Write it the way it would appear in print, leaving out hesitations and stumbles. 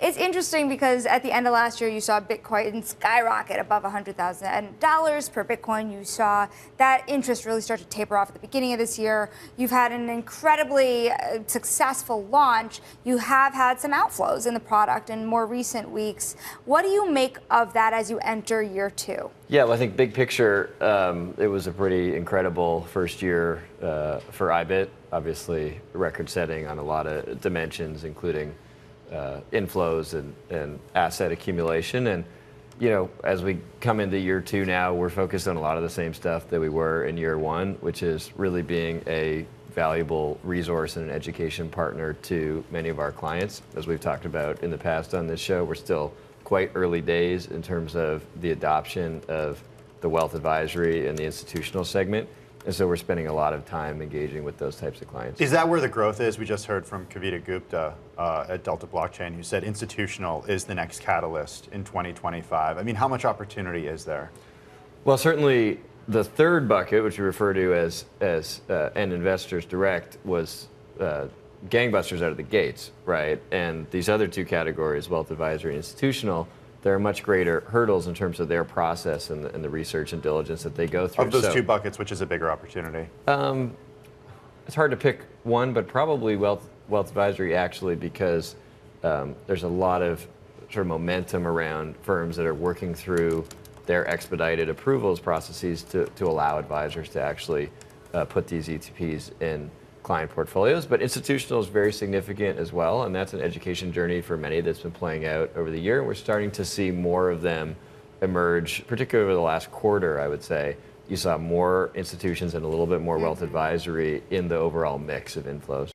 It's interesting because at the end of last year, you saw Bitcoin skyrocket above $100,000 per Bitcoin. You saw that interest really start to taper off at the beginning of this year. You've had an incredibly successful launch. You have had some outflows in the product in more recent weeks. What do you make of that as you enter year two? Yeah, well, I think big picture, it was a pretty incredible first year for IBIT. Obviously, record-setting on a lot of dimensions, including inflows and asset accumulation. And as we come into year two now, we're focused on a lot of the same stuff that we were in year one, which is really being a valuable resource and an education partner to many of our clients. As we've talked about in the past on this show, we're still quite early days in terms of the adoption of the wealth advisory and the institutional segment. And so we're spending a lot of time engaging with those types of clients. Is that where the growth is? We just heard from Kavita Gupta at Delta Blockchain, who said institutional is the next catalyst in 2025. I mean, how much opportunity is there? Well, certainly the third bucket, which we refer to as end investors direct, was gangbusters out of the gates, right? And these other two categories, wealth advisory and institutional, there are much greater hurdles in terms of their process and the research and diligence that they go through. Of those two buckets, which is a bigger opportunity? It's hard to pick one, but probably wealth advisory, actually, because there's a lot of sort of momentum around firms that are working through their expedited approvals processes to allow advisors to actually put these ETPs in client portfolios. But institutional is very significant as well, and that's an education journey for many that's been playing out over the year. And we're starting to see more of them emerge, particularly over the last quarter, I would say. You saw more institutions and a little bit more wealth advisory in the overall mix of inflows.